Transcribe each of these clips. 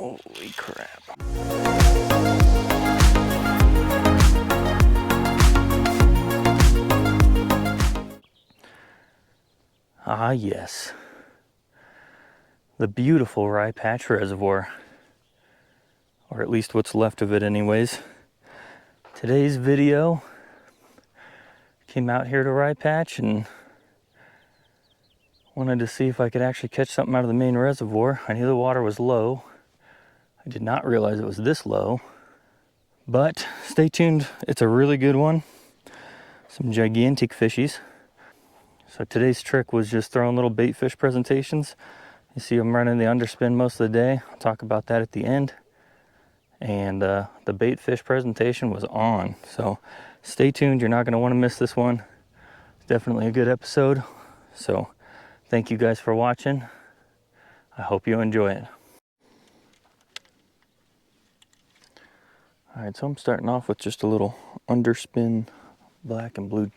Holy crap. Ah, yes. The beautiful Rye Patch Reservoir. Or at least what's left of it anyways. Today's video came out here to Rye Patch and wanted to see if I could actually catch something out of the main reservoir. I knew the water was low. I did not realize it was this low. But stay tuned, it's a really good one. Some gigantic fishies. So today's trick was just throwing little bait fish presentations. You see I'm running the underspin most of the day. I'll talk about that at the end. And the bait fish presentation was on. So stay tuned, you're not going to want to miss this one. It's definitely a good episode. So thank you guys for watching. I hope you enjoy it. Alright, so I'm starting off with just a little underspin black and blue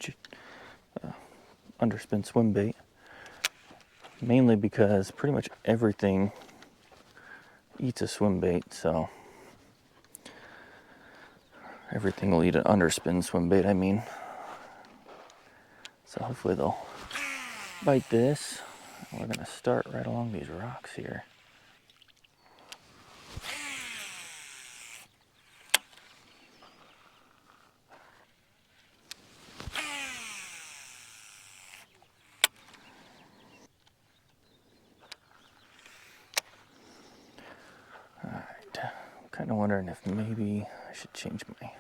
underspin swim bait. Mainly because pretty much everything eats a swim bait, so everything will eat an underspin swim bait, I mean. So hopefully they'll bite this. We're gonna start right along these rocks here. Alright, I'm kind of wondering if maybe I should change my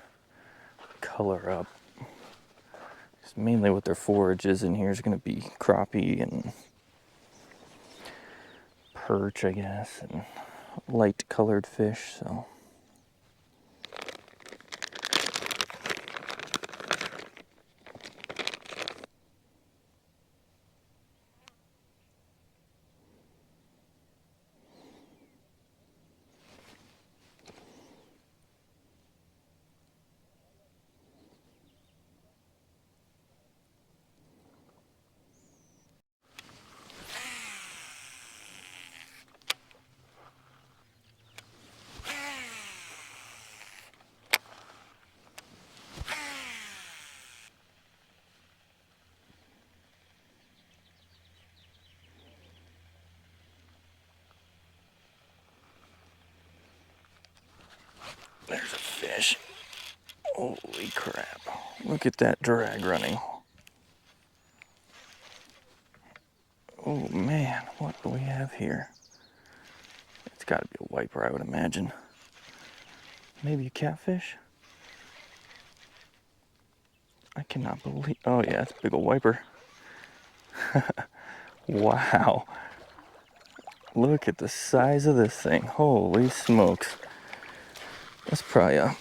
color up. Because mainly what their forage is in here is going to be crappie and perch, I guess, and light colored fish, so. There's a fish. Holy crap. Look at that drag running. Oh man, what do we have here? It's got to be a wiper, I would imagine. Maybe a catfish? I cannot believe. Oh yeah, it's a big old wiper. Wow. Look at the size of this thing. Holy smokes. That's probably a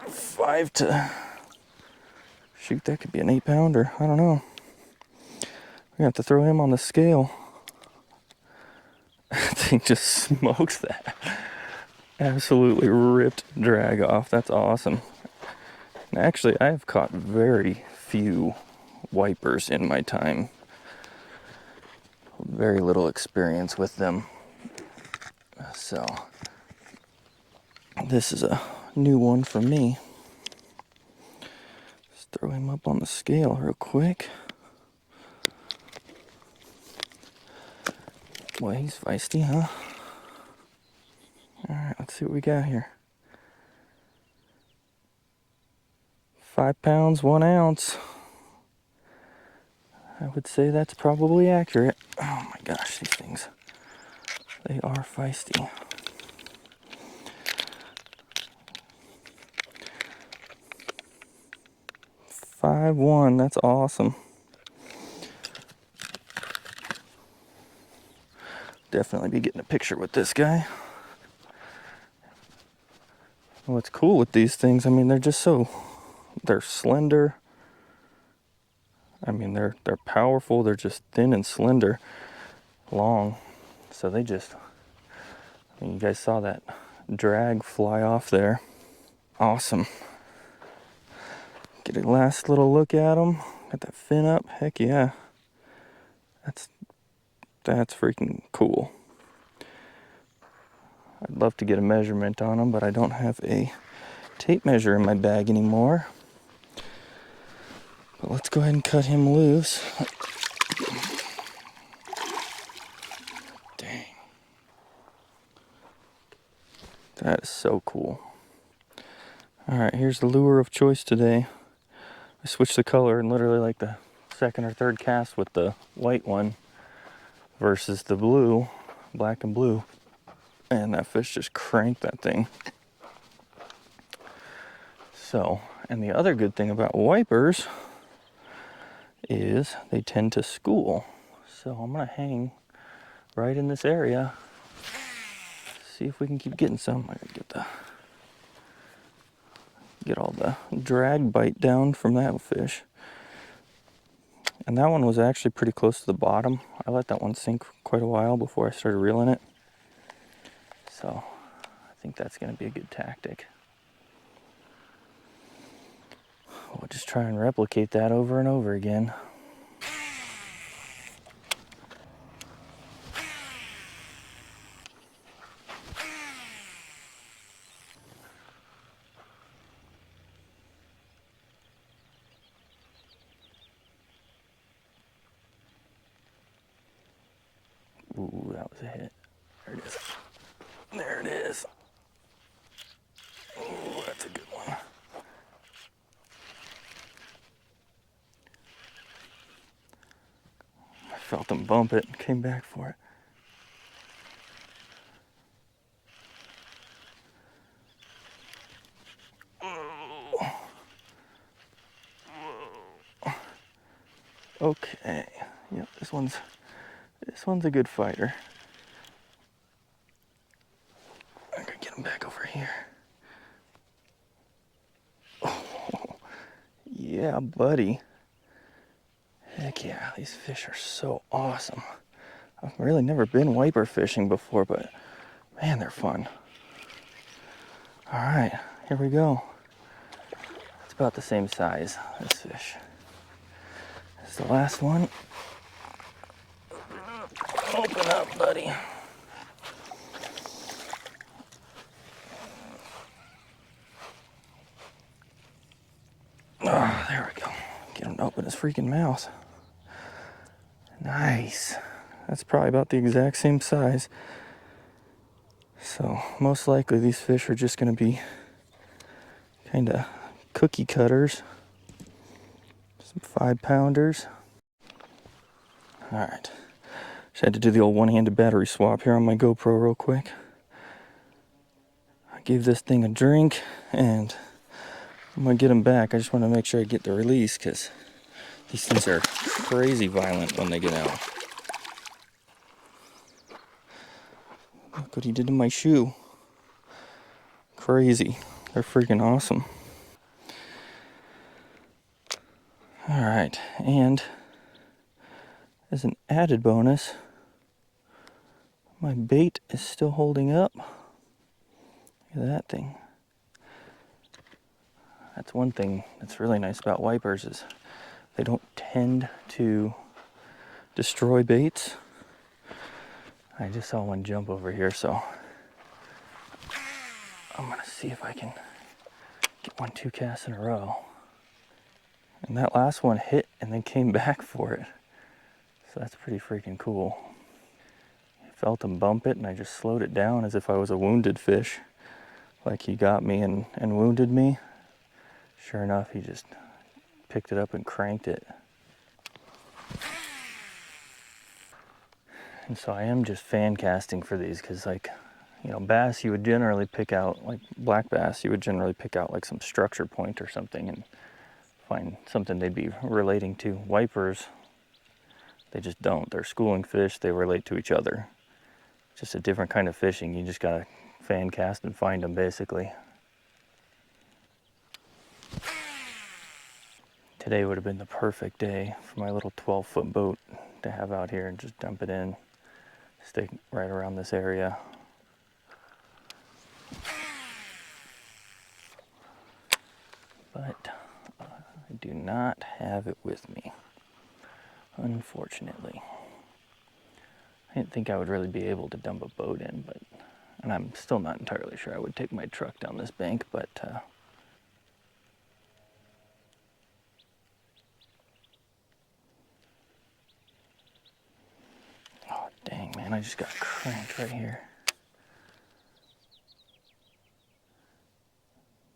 5 to... Shoot, that could be an 8-pounder. I don't know. We're gonna have to throw him on the scale. That thing just smokes that. Absolutely ripped drag off. That's awesome. And actually, I've caught very few wipers in my time. Very little experience with them. So, this is a new one for me. Let's throw him up on the scale real quick. Boy, he's feisty, huh? Alright, let's see what we got here. 5 pounds, 1 ounce. I would say that's probably accurate. Oh my gosh, these things. They are feisty. 5'1", that's awesome. Definitely be getting a picture with this guy. What's cool with these things, I mean, they're just so, they're slender. I mean, they're powerful, they're just thin and slender, long. So they just, I mean, you guys saw that drag fly off there. Awesome. Get a last little look at them. Got that fin up, heck yeah. That's freaking cool. I'd love to get a measurement on them, but I don't have a tape measure in my bag anymore. But let's go ahead and cut him loose. Dang. That is so cool. Alright, here's the lure of choice today. I switched the color and literally like the second or third cast with the white one versus the blue, black and blue. And that fish just cranked that thing. So, and the other good thing about wipers is they tend to school. So I'm gonna hang right in this area. See if we can keep getting some. I gotta get all the drag bite down from that fish. And that one was actually pretty close to the bottom. I let that one sink quite a while before I started reeling it. So I think that's gonna be a good tactic. We'll just try and replicate that over and over again. Ooh, that was a hit. There it is. There it is. Ooh, that's a good one. I felt him bump it and came back for it. Okay. Yep, this one's a good fighter. I'm gonna get him back over here. Oh, yeah, buddy. Heck yeah, these fish are so awesome. I've really never been wiper fishing before, but man, they're fun. All right, here we go. It's about the same size, this fish. This is the last one. Open up, buddy. Oh, there we go. Get him to open his freaking mouth. Nice. That's probably about the exact same size. So most likely these fish are just going to be kind of cookie cutters. Some 5-pounders. All right. Just had to do the old one-handed battery swap here on my GoPro real quick. I gave this thing a drink and I'm gonna get them back. I just want to make sure I get the release because these things are crazy violent when they get out. Look what he did to my shoe. Crazy. They're freaking awesome. All right, and as an added bonus, my bait is still holding up. Look at that thing. That's one thing that's really nice about wipers is they don't tend to destroy baits. I just saw one jump over here, so I'm gonna see if I can get 1-2 casts in a row. And that last one hit and then came back for it. So that's pretty freaking cool. I felt him bump it and I just slowed it down as if I was a wounded fish. Like he got me and wounded me. Sure enough, he just picked it up and cranked it. And so I am just fan casting for these because, like, you know, bass you would generally pick out, like black bass, you would generally pick out like some structure point or something and find something they'd be relating to. Wipers, they just don't. They're schooling fish, they relate to each other. Just a different kind of fishing. You just gotta fan cast and find them basically. Today would have been the perfect day for my little 12-foot boat to have out here and just dump it in. Stay right around this area. But I do not have it with me, unfortunately. I didn't think I would really be able to dump a boat in, but And I'm still not entirely sure I would take my truck down this bank, but oh, dang, man, I just got cranked right here.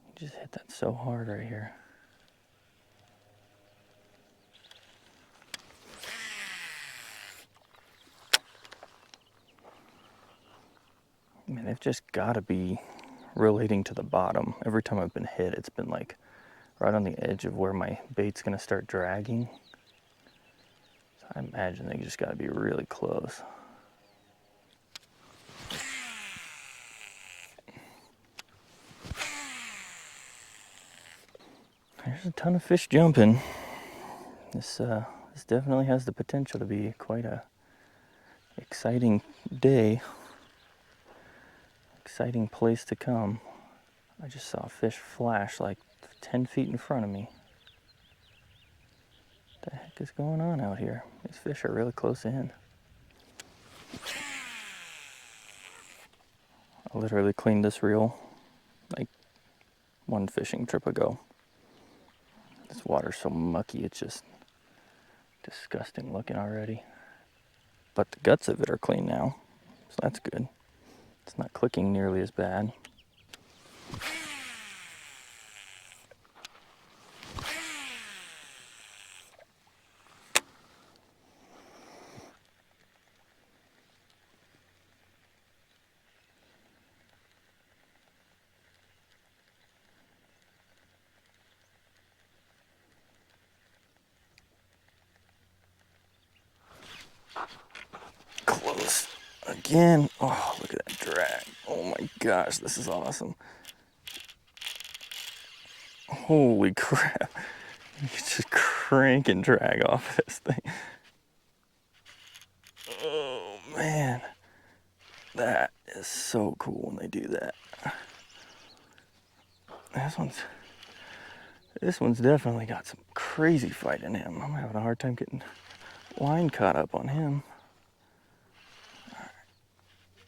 You just hit that so hard right here. I mean, they've just got to be relating to the bottom. Every time I've been hit, it's been like right on the edge of where my bait's gonna start dragging. So I imagine they just got to be really close. There's a ton of fish jumping. This definitely has the potential to be quite a exciting day. Exciting place to come. I just saw a fish flash like 10 feet in front of me. What the heck is going on out here? These fish are really close in. I literally cleaned this reel like one fishing trip ago. This water's so mucky, it's just disgusting looking already. But the guts of it are clean now, so that's good. It's not clicking nearly as bad. Close again. Oh, look at that drag. Oh my gosh, this is awesome. Holy crap. You can just crank and drag off this thing. Oh man. That is so cool when they do that. This one's definitely got some crazy fight in him. I'm having a hard time getting line caught up on him. Alright.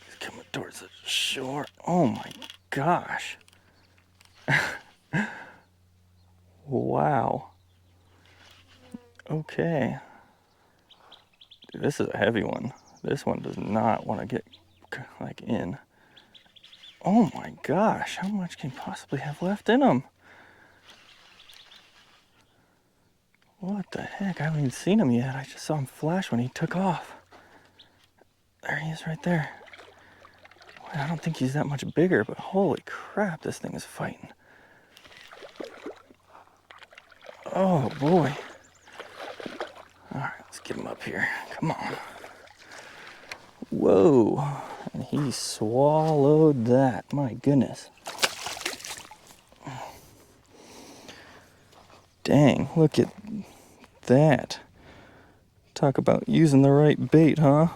He's coming towards the shore. Oh my gosh. Wow. Okay. Dude, this is a heavy one. This one does not want to get like in. Oh my gosh, how much can you possibly have left in him? What the heck? I haven't even seen him yet. I just saw him flash when he took off. There he is right there. I don't think he's that much bigger, but holy crap, this thing is fighting. Oh boy. Alright, let's get him up here. Come on. Whoa. And he swallowed that. My goodness. Dang, look at that. Talk about using the right bait, huh?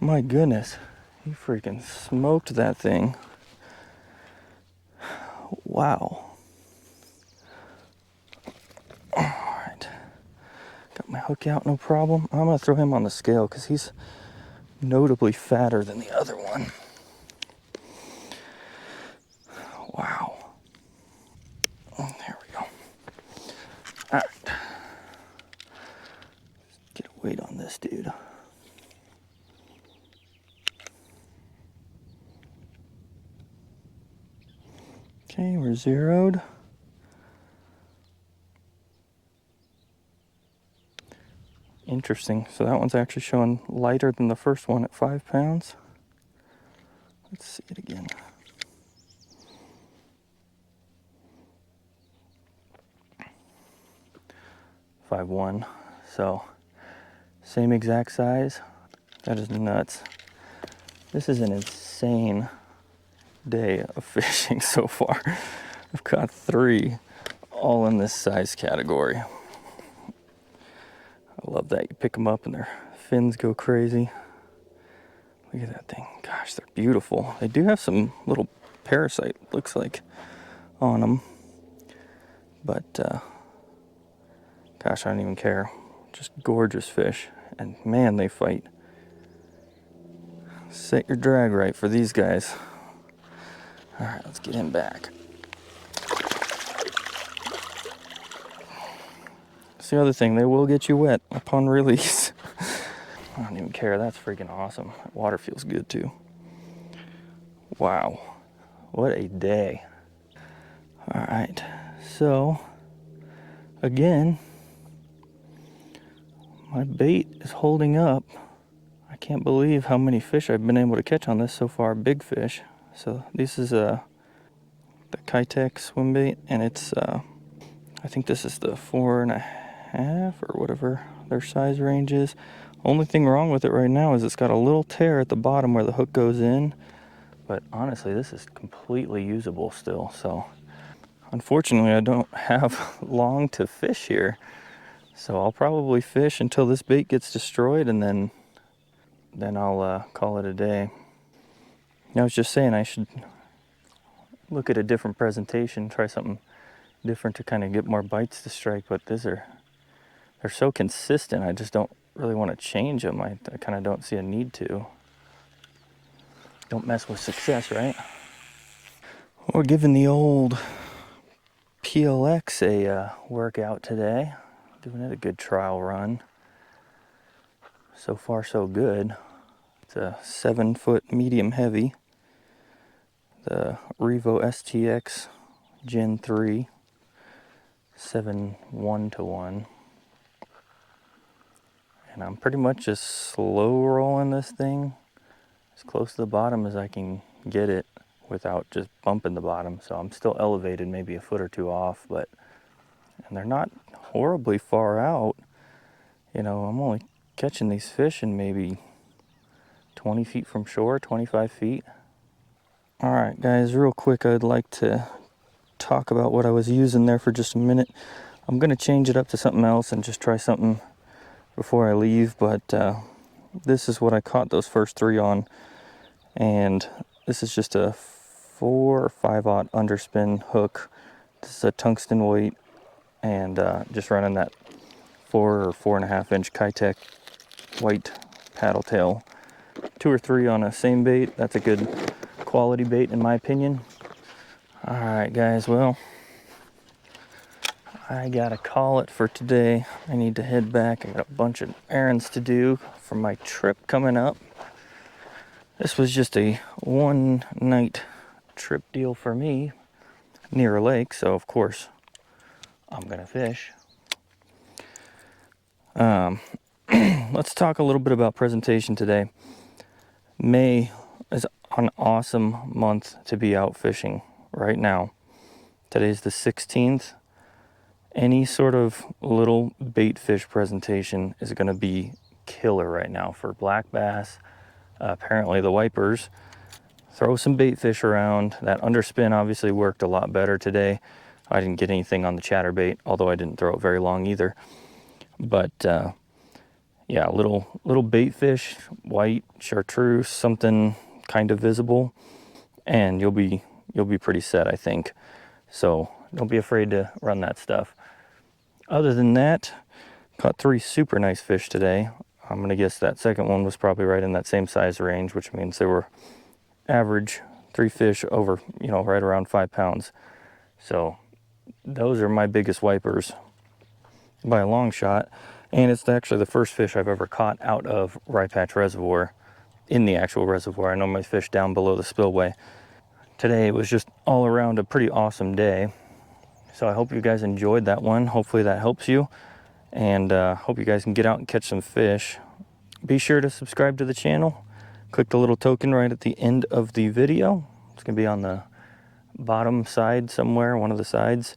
My goodness. He freaking smoked that thing. Wow. Alright. Got my hook out, no problem. I'm going to throw him on the scale because he's notably fatter than the other one. Wow. There we go. Alright. Get a weight on this dude. Okay, we're zeroed. Interesting. So that one's actually showing lighter than the first one at 5 pounds. Let's see it again. Five one. So same exact size. That is nuts. This is an insane day of fishing so far. I've caught 3 all in this size category. I love that. You pick them up and their fins go crazy. Look at that thing. Gosh, they're beautiful. They do have some little parasite, looks like, on them. But, gosh, I don't even care. Just gorgeous fish. And man, they fight Set your drag right for these guys. All right, let's get him back. That's the other thing, they will get you wet upon release. I don't even care, that's freaking awesome. Water feels good too. Wow, what a day. All right, so again, my bait is holding up. I can't believe how many fish I've been able to catch on this so far, big fish. So this is the Keitech Swimbait, and it's I think this is the 4.5 or whatever their size range is. Only thing wrong with it right now is it's got a little tear at the bottom where the hook goes in, but honestly this is completely usable still. So unfortunately I don't have long to fish here, so I'll probably fish until this bait gets destroyed, and then I'll call it a day. I was just saying I should look at a different presentation, try something different to kind of get more bites to strike, but they're so consistent, I just don't really want to change them. I kind of don't see a need to. Don't mess with success, right? We're giving the old PLX a workout today. Doing it a good trial run. So far so good. It's a 7-foot medium heavy. The Revo STX Gen 3. 7 1-to-1. And I'm pretty much just slow rolling this thing as close to the bottom as I can get it without just bumping the bottom. So I'm still elevated, maybe a foot or two off, and they're not horribly far out. You know, I'm only catching these fish in maybe 20 feet from shore, 25 feet. All right, guys, real quick, I'd like to talk about what I was using there for just a minute. I'm gonna change it up to something else and just try something before I leave, but this is what I caught those first 3 on, and this is just a 4 or 5/0 underspin hook. This is a tungsten weight, and just running that 4 or 4.5 inch Keitech white paddle tail. 2 or 3 on a same bait. That's a good quality bait in my opinion. All right, guys, well, I gotta call it for today. I need to head back. I got a bunch of errands to do for my trip coming up. This was just a 1-night trip deal for me near a lake, so of course I'm gonna fish. Let's talk a little bit about presentation today. May is an awesome month to be out fishing right now. Today's the 16th. Any sort of little bait fish presentation is going to be killer right now for black bass. Apparently the wipers. Throw some bait fish around. That underspin obviously worked a lot better today. I didn't get anything on the chatterbait, although I didn't throw it very long either. But yeah, little bait fish, white, chartreuse, something kind of visible, and you'll be pretty set, I think. So don't be afraid to run that stuff. Other than that, caught 3 super nice fish today. I'm gonna guess that second one was probably right in that same size range, which means they were average 3 fish over, right around 5 pounds. So those are my biggest wipers by a long shot. And it's actually the first fish I've ever caught out of Rye Patch Reservoir, in the actual reservoir. I normally fish down below the spillway. Today it was just all around a pretty awesome day. So I hope you guys enjoyed that one. Hopefully that helps you. And hope you guys can get out and catch some fish. Be sure to subscribe to the channel. Click the little token right at the end of the video. It's going to be on the bottom side somewhere, one of the sides.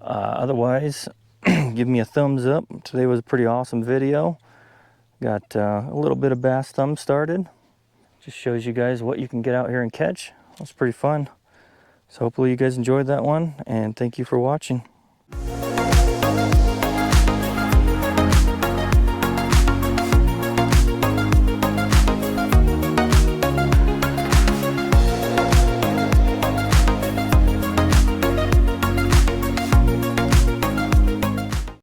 Otherwise, give me a thumbs up. Today was a pretty awesome video. Got a little bit of bass thumb started. Just shows you guys what you can get out here and catch. It was pretty fun. So hopefully you guys enjoyed that one, and thank you for watching.